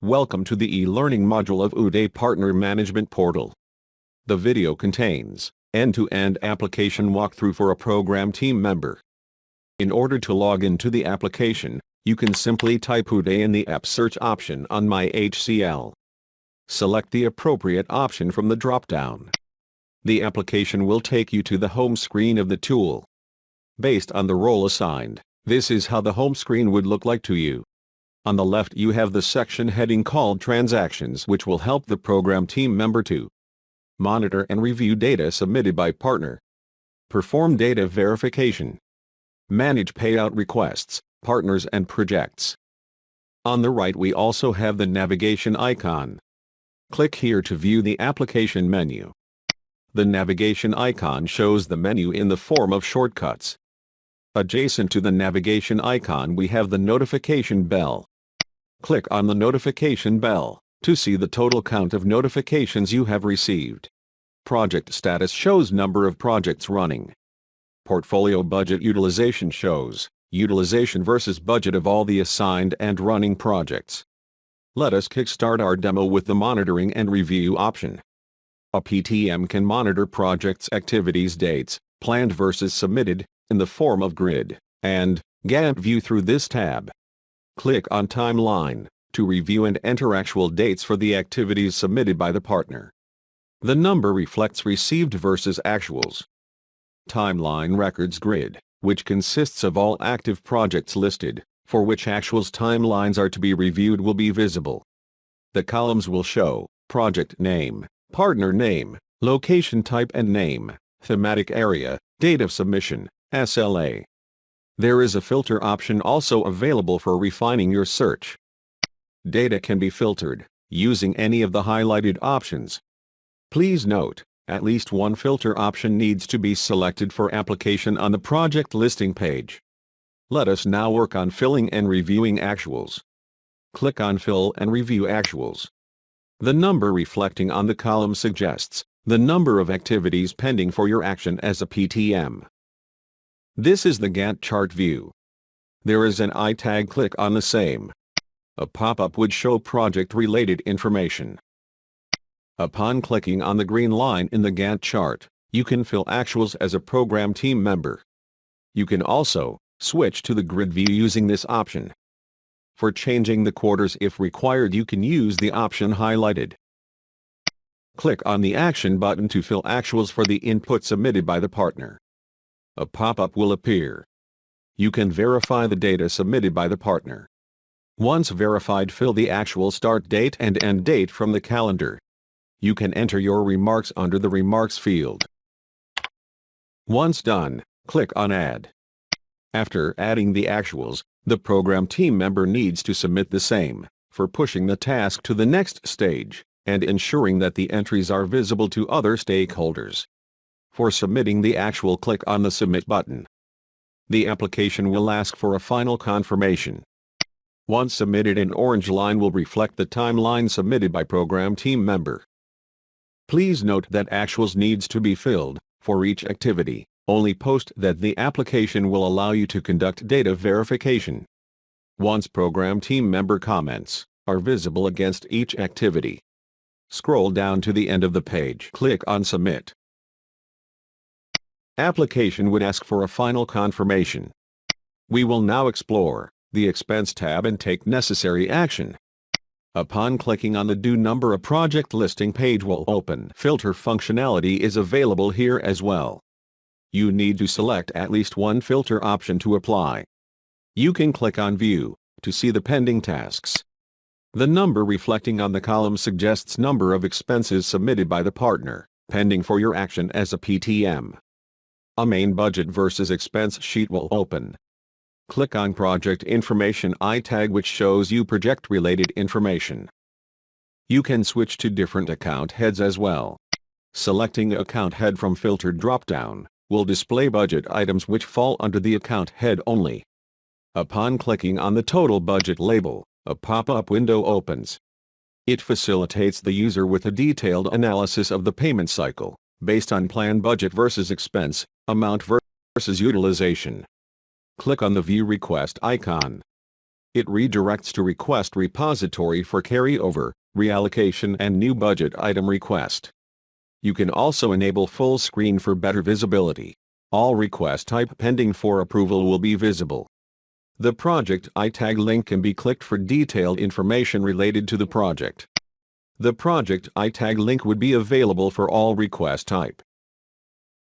Welcome to the e-learning module of Uday Partner Management Portal. The video contains end-to-end application walkthrough for a program team member. In order to log into the application, you can simply type Uday in the app search option on MyHCL. Select the appropriate option from the drop-down. The application will take you to the home screen of the tool. Based on the role assigned, this is how the home screen would look like to you. On the left you have the section heading called Transactions, which will help the program team member to monitor and review data submitted by partner, perform data verification, manage payout requests, partners and projects. On the right we also have the navigation icon. Click here to view the application menu. The navigation icon shows the menu in the form of shortcuts. Adjacent to the navigation icon we have the notification bell. Click on the notification bell to see the total count of notifications you have received. Project status shows number of projects running. Portfolio budget utilization shows utilization versus budget of all the assigned and running projects. Let us kickstart our demo with the monitoring and review option. A PTM can monitor projects' activities dates, planned versus submitted, in the form of grid and Gantt view through this tab. Click on Timeline to review and enter actual dates for the activities submitted by the partner. The number reflects received versus actuals. Timeline Records Grid, which consists of all active projects listed, for which actuals timelines are to be reviewed, will be visible. The columns will show project name, partner name, location type and name, thematic area, date of submission, SLA. There is a filter option also available for refining your search. Data can be filtered using any of the highlighted options. Please note, at least one filter option needs to be selected for application on the project listing page. Let us now work on filling and reviewing actuals. Click on Fill and Review Actuals. The number reflecting on the column suggests the number of activities pending for your action as a PTM. This is the Gantt chart view. There is an I tag. Click on the same. A pop-up would show project-related information. Upon clicking on the green line in the Gantt chart, you can fill actuals as a program team member. You can also switch to the grid view using this option. For changing the quarters if required, you can use the option highlighted. Click on the Action button to fill actuals for the input submitted by the partner. A pop-up will appear. You can verify the data submitted by the partner. Once verified, fill the actual start date and end date from the calendar. You can enter your remarks under the Remarks field. Once done, click on Add. After adding the actuals, the program team member needs to submit the same, for pushing the task to the next stage, and ensuring that the entries are visible to other stakeholders. For submitting the actual, click on the Submit button. The application will ask for a final confirmation. Once submitted, an orange line will reflect the timeline submitted by program team member. Please note that actuals needs to be filled for each activity only post that the application will allow you to conduct data verification. Once program team member comments are visible against each activity, scroll down to the end of the page. Click on Submit. Application would ask for a final confirmation. We will now explore the Expense tab and take necessary action. Upon clicking on the Due Number, a project listing page will open. Filter functionality is available here as well. You need to select at least one filter option to apply. You can click on View to see the pending tasks. The number reflecting on the column suggests number of expenses submitted by the partner, pending for your action as a PTM. A main budget versus expense sheet will open. Click on Project Information I tag, which shows you project-related information. You can switch to different account heads as well. Selecting account head from filtered drop-down will display budget items which fall under the account head only. Upon clicking on the Total Budget label, a pop-up window opens. It facilitates the user with a detailed analysis of the payment cycle, based on plan budget versus expense, amount versus utilization. Click on the View Request icon. It redirects to Request repository for carryover, reallocation and new budget item request. You can also enable full screen for better visibility. All request type pending for approval will be visible. The project iTag link can be clicked for detailed information related to the project. The project iTag link would be available for all request type.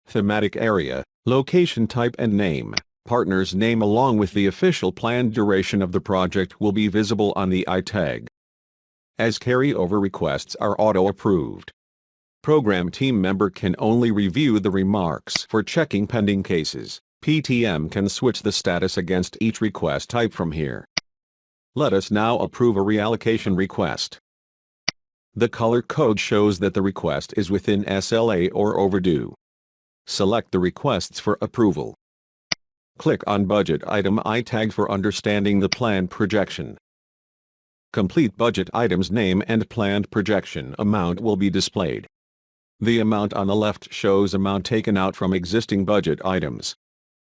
Thematic area, location type and name. Partner's name along with the official planned duration of the project will be visible on the iTag. As carryover requests are auto-approved, program team member can only review the remarks. For checking pending cases, PTM can switch the status against each request type from here. Let us now approve a reallocation request. The color code shows that the request is within SLA or overdue. Select the requests for approval. Click on Budget Item iTag for understanding the planned projection. Complete budget item's name and planned projection amount will be displayed. The amount on the left shows amount taken out from existing budget items.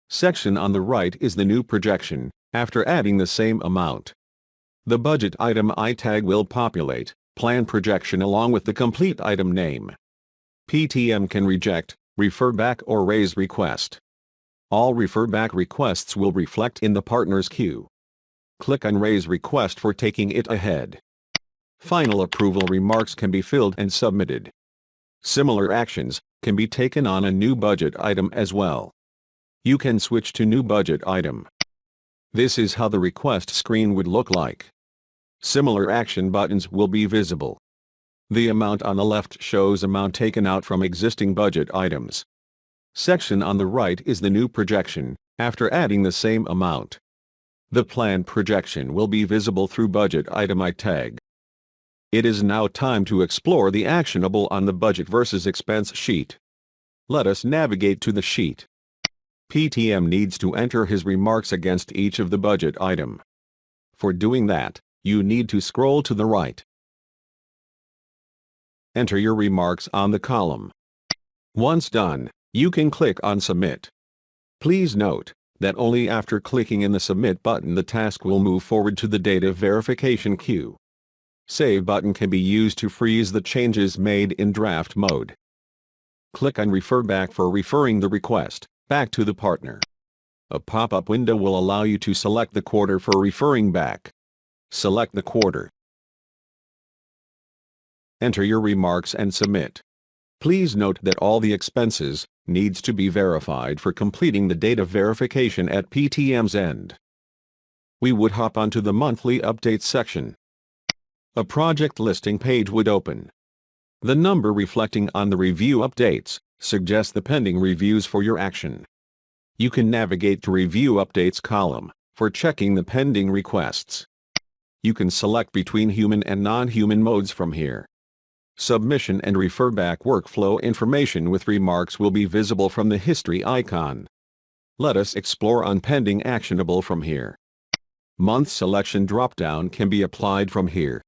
Section on the right is the new projection, after adding the same amount. The budget item iTag will populate plan projection along with the complete item name. PTM can reject, refer back or raise request. All refer back requests will reflect in the partner's queue. Click on Raise Request for taking it ahead. Final approval remarks can be filled and submitted. Similar actions can be taken on a new budget item as well. You can switch to new budget item. This is how the request screen would look like. Similar action buttons will be visible. The amount on the left shows amount taken out from existing budget items. Section on the right is the new projection, after adding the same amount. The planned projection will be visible through budget item iTag. It is now time to explore the actionable on the budget versus expense sheet. Let us navigate to the sheet. PTM needs to enter his remarks against each of the budget item. For doing that, you need to scroll to the right. Enter your remarks on the column. Once done, you can click on Submit. Please note that only after clicking in the Submit button the task will move forward to the data verification queue. Save button can be used to freeze the changes made in draft mode. Click on Refer Back for referring the request back to the partner. A pop-up window will allow you to select the quarter for referring back. Select the quarter. Enter your remarks and submit. Please note that all the expenses needs to be verified for completing the data verification at PTM's end. We would hop onto the monthly updates section. A project listing page would open. The number reflecting on the review updates suggests the pending reviews for your action. You can navigate to Review Updates column for checking the pending requests. You can select between human and non-human modes from here. Submission and refer back workflow information with remarks will be visible from the history icon. Let us explore on pending actionable from here. Month selection drop-down can be applied from here.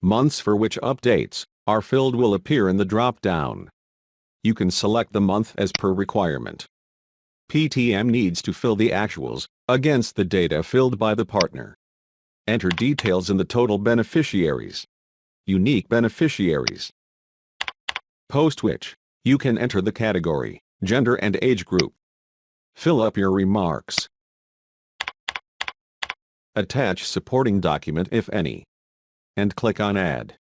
Months for which updates are filled will appear in the drop-down. You can select the month as per requirement. PTM needs to fill the actuals against the data filled by the partner. Enter details in the total beneficiaries. Unique beneficiaries. Post which, you can enter the category, gender and age group. Fill up your remarks. Attach supporting document if any. And click on Add.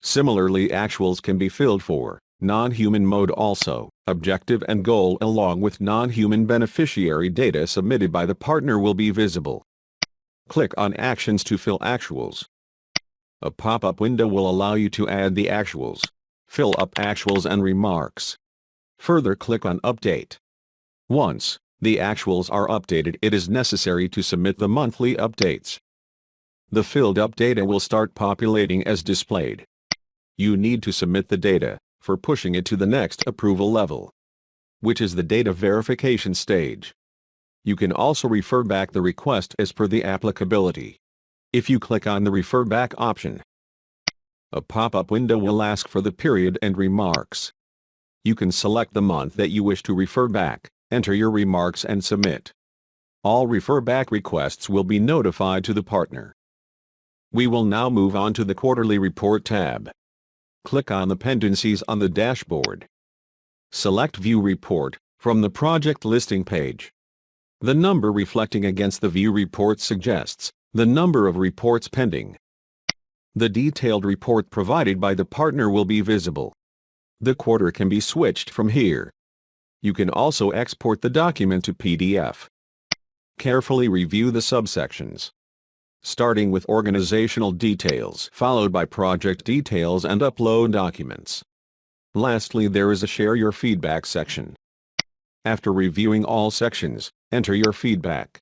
Similarly, actuals can be filled for non-human mode also. Objective and goal along with non-human beneficiary data submitted by the partner will be visible. Click on Actions to fill actuals. A pop-up window will allow you to add the actuals, fill up actuals and remarks. Further, click on Update. Once the actuals are updated, it is necessary to submit the monthly updates. The filled up data will start populating as displayed. You need to submit the data for pushing it to the next approval level, which is the data verification stage. You can also refer back the request as per the applicability. If you click on the Refer Back option, a pop-up window will ask for the period and remarks. You can select the month that you wish to refer back, enter your remarks and submit. All refer back requests will be notified to the partner. We will now move on to the Quarterly Report tab. Click on the Dependencies on the dashboard. Select View Report from the project listing page. The number reflecting against the View Report suggests the number of reports pending. The detailed report provided by the partner will be visible. The quarter can be switched from here. You can also export the document to PDF. Carefully review the subsections, starting with organizational details, followed by project details and upload documents. Lastly, there is a Share Your Feedback section. After reviewing all sections, enter your feedback.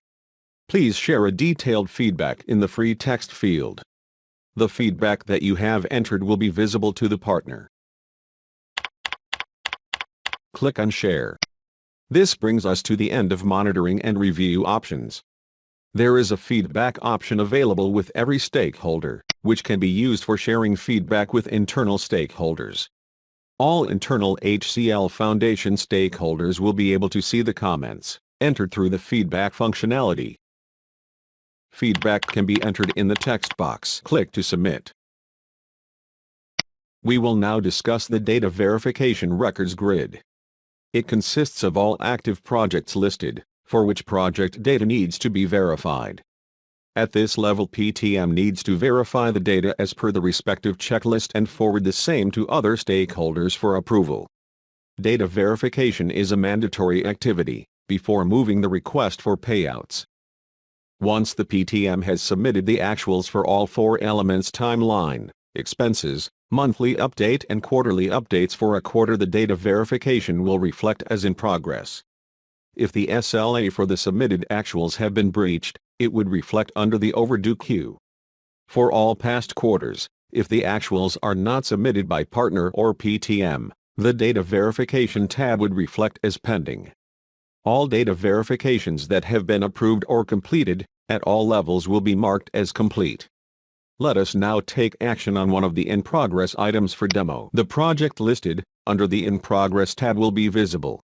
Please share a detailed feedback in the free text field. The feedback that you have entered will be visible to the partner. Click on Share. This brings us to the end of monitoring and review options. There is a feedback option available with every stakeholder, which can be used for sharing feedback with internal stakeholders. All internal HCL Foundation stakeholders will be able to see the comments entered through the feedback functionality. Feedback can be entered in the text box. Click to submit. We will now discuss the Data Verification Records Grid. It consists of all active projects listed, for which project data needs to be verified. At this level, PTM needs to verify the data as per the respective checklist and forward the same to other stakeholders for approval. Data verification is a mandatory activity before moving the request for payouts. Once the PTM has submitted the actuals for all 4 elements: timeline, expenses, monthly update and quarterly updates for a quarter, the data verification will reflect as in progress. If the SLA for the submitted actuals have been breached, it would reflect under the overdue queue. For all past quarters, if the actuals are not submitted by partner or PTM, the data verification tab would reflect as pending. All data verifications that have been approved or completed, at all levels, will be marked as complete. Let us now take action on one of the in-progress items for demo. The project listed under the In Progress tab will be visible.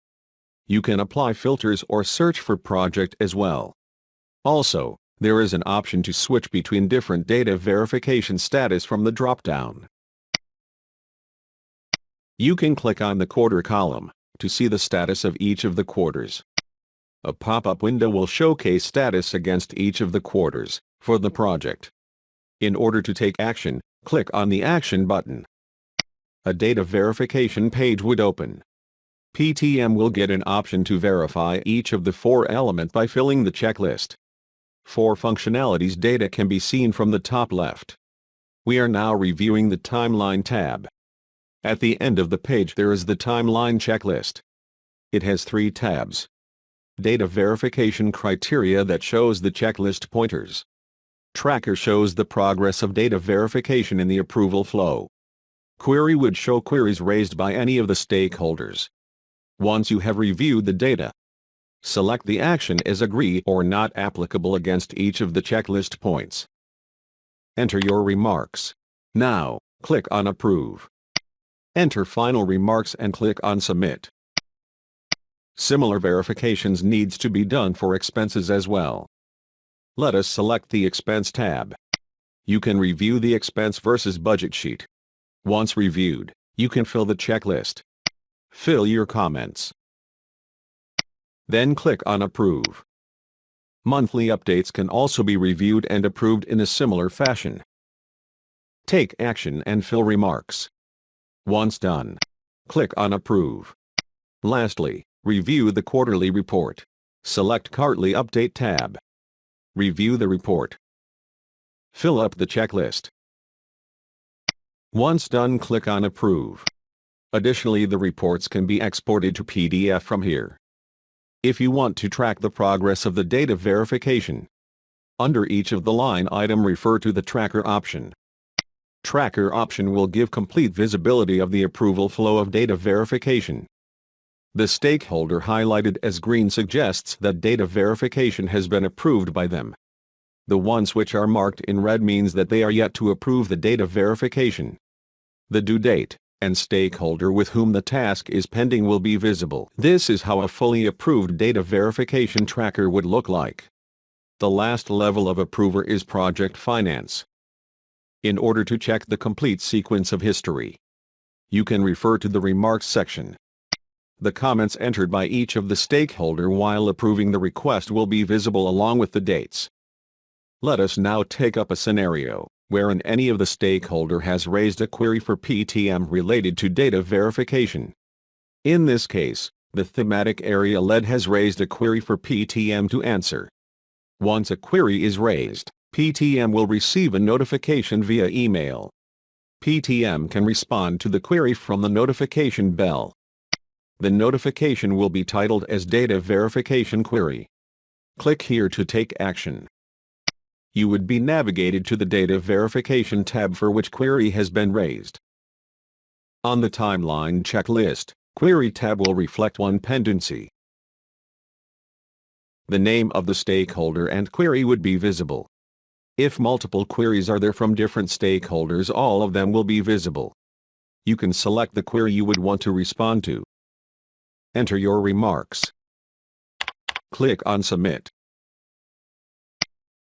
You can apply filters or search for project as well. Also, there is an option to switch between different data verification status from the drop-down. You can click on the quarter column to see the status of each of the quarters. A pop-up window will showcase status against each of the quarters for the project. In order to take action, click on the Action button. A data verification page would open. PTM will get an option to verify each of the 4 elements by filling the checklist. For functionalities, data can be seen from the top left. We are now reviewing the Timeline tab. At the end of the page there is the Timeline checklist. It has 3 tabs. Data verification criteria that shows the checklist pointers. Tracker shows the progress of data verification in the approval flow. Query would show queries raised by any of the stakeholders. Once you have reviewed the data, select the action as Agree or Not applicable against each of the checklist points. Enter your remarks. Now, click on Approve. Enter final remarks and click on Submit. Similar verifications needs to be done for expenses as well. Let us select the Expense tab. You can review the expense versus budget sheet. Once reviewed, you can fill the checklist. Fill your comments. Then click on Approve. Monthly updates can also be reviewed and approved in a similar fashion. Take action and fill remarks. Once done, click on Approve. Lastly, review the quarterly report. Select Quarterly Update tab. Review the report. Fill up the checklist. Once done, click on Approve. Additionally, the reports can be exported to PDF from here. If you want to track the progress of the data verification, under each of the line item refer to the Tracker option. Tracker option will give complete visibility of the approval flow of data verification. The stakeholder highlighted as green suggests that data verification has been approved by them. The ones which are marked in red means that they are yet to approve the data verification. The due date and stakeholder with whom the task is pending will be visible. This is how a fully approved data verification tracker would look like. The last level of approver is project finance. In order to check the complete sequence of history, you can refer to the remarks section. The comments entered by each of the stakeholder while approving the request will be visible along with the dates. Let us now take up a scenario wherein any of the stakeholder has raised a query for PTM related to data verification. In this case, the thematic area lead has raised a query for PTM to answer. Once a query is raised, PTM will receive a notification via email. PTM can respond to the query from the notification bell. The notification will be titled as Data Verification Query. Click here to take action. You would be navigated to the Data Verification tab for which query has been raised. On the Timeline checklist, Query tab will reflect one pendency. The name of the stakeholder and query would be visible. If multiple queries are there from different stakeholders, all of them will be visible. You can select the query you would want to respond to. Enter your remarks. Click on Submit.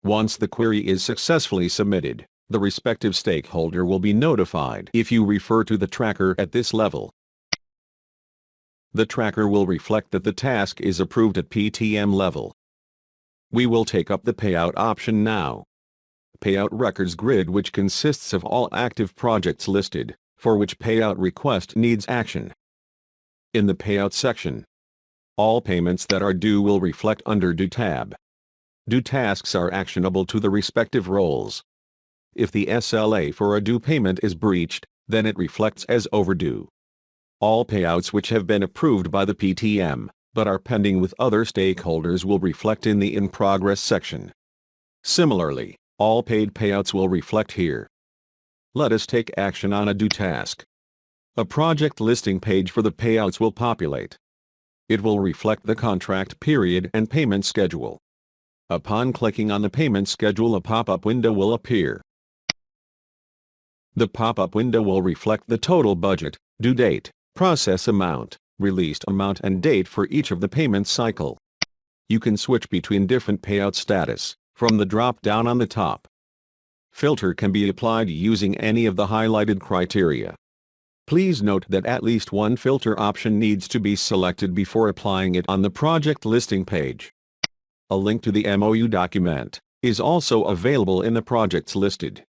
Once the query is successfully submitted, the respective stakeholder will be notified if you refer to the tracker at this level. The tracker will reflect that the task is approved at PTM level. We will take up the payout option now. Payout records grid, which consists of all active projects listed, for which payout request needs action. In the payout section, all payments that are due will reflect under Due tab. Due tasks are actionable to the respective roles. If the SLA for a due payment is breached, then it reflects as overdue. All payouts which have been approved by the PTM, but are pending with other stakeholders, will reflect in the In Progress section. Similarly, all paid payouts will reflect here. Let us take action on a due task. A project listing page for the payouts will populate. It will reflect the contract period and payment schedule. Upon clicking on the payment schedule, a pop-up window will appear. The pop-up window will reflect the total budget, due date, process amount, released amount and date for each of the payment cycle. You can switch between different payout status from the drop-down on the top. Filter can be applied using any of the highlighted criteria. Please note that at least one filter option needs to be selected before applying it on the project listing page. A link to the MOU document is also available in the projects listed.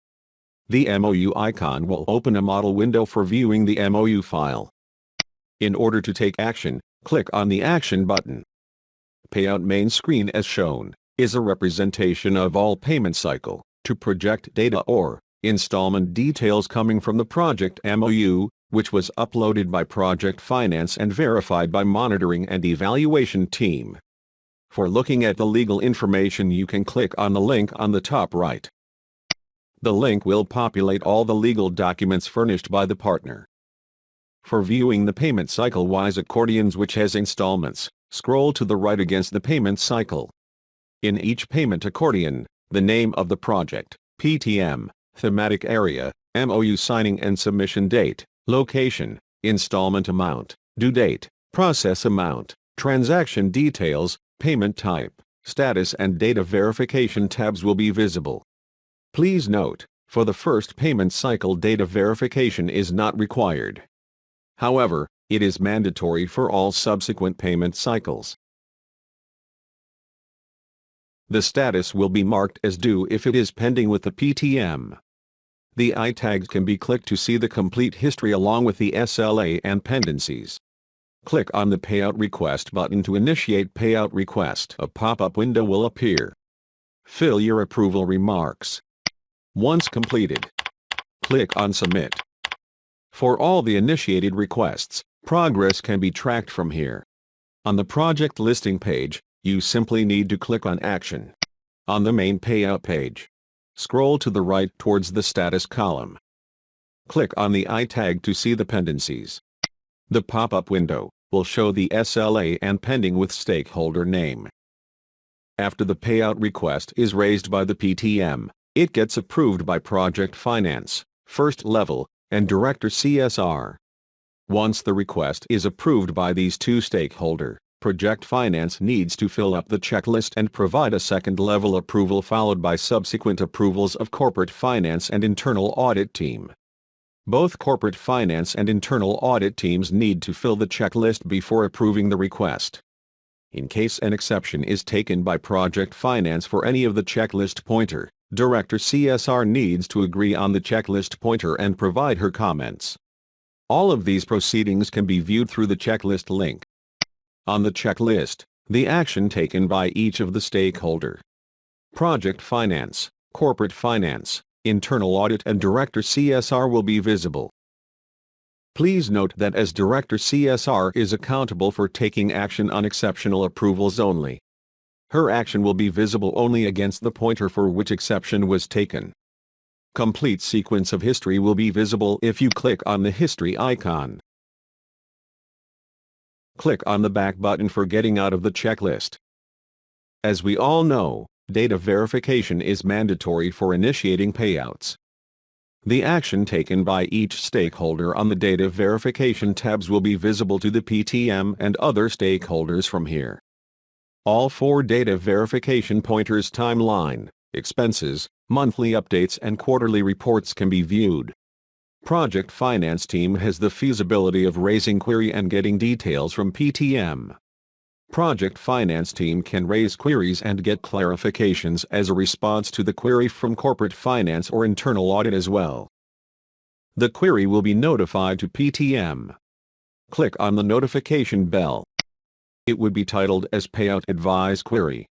The MOU icon will open a model window for viewing the MOU file. In order to take action, click on the Action button. Payout main screen, as shown, is a representation of all payment cycle to project data or installment details coming from the project MOU, which was uploaded by Project Finance and verified by Monitoring and Evaluation team. For looking at the legal information, you can click on the link on the top right. The link will populate all the legal documents furnished by the partner. For viewing the payment cycle-wise accordions which has installments, scroll to the right against the payment cycle. In each payment accordion, the name of the project, PTM, thematic area, MOU signing and submission date, location, installment amount, due date, process amount, transaction details, payment type, status and data verification tabs will be visible. Please note, for the first payment cycle, data verification is not required. However, it is mandatory for all subsequent payment cycles. The status will be marked as due if it is pending with the PTM. The I tags can be clicked to see the complete history along with the SLA and pendencies. Click on the Payout Request button to initiate payout request. A pop-up window will appear. Fill your approval remarks. Once completed, click on Submit. For all the initiated requests, progress can be tracked from here. On the project listing page, you simply need to click on Action. On the main payout page, scroll to the right towards the status column. Click on the I tag to see the pendencies. The pop-up window will show the SLA and pending with stakeholder name. After the payout request is raised by the PTM, it gets approved by Project Finance, First Level, and Director CSR. Once the request is approved by these two stakeholders, Project Finance needs to fill up the checklist and provide a second-level approval followed by subsequent approvals of Corporate Finance and Internal Audit Team. Both Corporate Finance and Internal Audit Teams need to fill the checklist before approving the request. In case an exception is taken by Project Finance for any of the checklist pointer, Director CSR needs to agree on the checklist pointer and provide her comments. All of these proceedings can be viewed through the checklist link. On the checklist, the action taken by each of the stakeholder, Project Finance, Corporate Finance, Internal Audit and Director CSR will be visible. Please note that as Director CSR is accountable for taking action on exceptional approvals only, her action will be visible only against the pointer for which exception was taken. Complete sequence of history will be visible if you click on the history icon. Click on the back button for getting out of the checklist. As we all know, data verification is mandatory for initiating payouts. The action taken by each stakeholder on the data verification tabs will be visible to the PTM and other stakeholders from here. All 4 data verification pointers timeline, expenses, monthly updates and quarterly reports can be viewed. Project Finance Team has the feasibility of raising query and getting details from PTM. Project Finance Team can raise queries and get clarifications as a response to the query from Corporate Finance or Internal Audit as well. The query will be notified to PTM. Click on the notification bell. It would be titled as Payout Advise Query.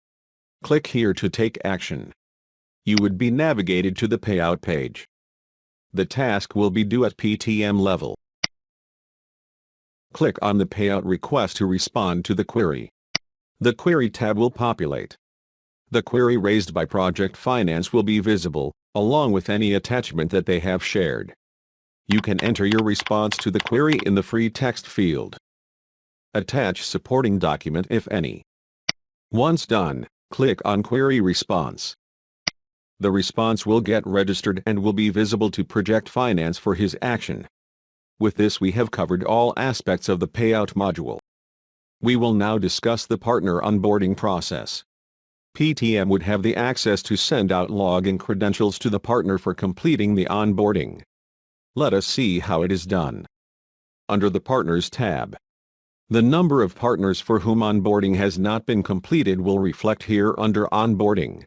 Click here to take action. You would be navigated to the payout page. The task will be due at PTM level. Click on the payout request to respond to the query. The Query tab will populate. The query raised by Project Finance will be visible, along with any attachment that they have shared. You can enter your response to the query in the free text field. Attach supporting document if any. Once done, click on Query Response. The response will get registered and will be visible to Project Finance for his action. With this we have covered all aspects of the payout module. We will now discuss the partner onboarding process. PTM would have the access to send out login credentials to the partner for completing the onboarding. Let us see how it is done. Under the Partners tab, the number of partners for whom onboarding has not been completed will reflect here under Onboarding.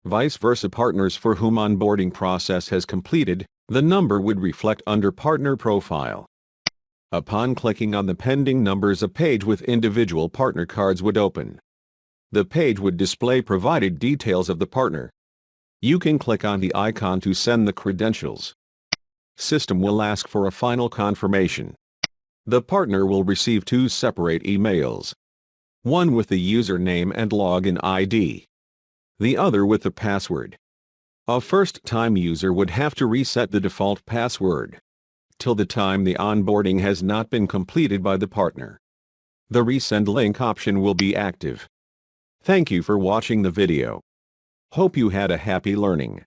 Vice versa, partners for whom onboarding process has completed, the number would reflect under Partner Profile. Upon clicking on the pending numbers, a page with individual partner cards would open. The page would display provided details of the partner. You can click on the icon to send the credentials. System will ask for a final confirmation. The partner will receive 2 separate emails. One with the username and login ID. The other with the password. A first-time user would have to reset the default password till the time the onboarding has not been completed by the partner. The resend link option will be active. Thank you for watching the video. Hope you had a happy learning.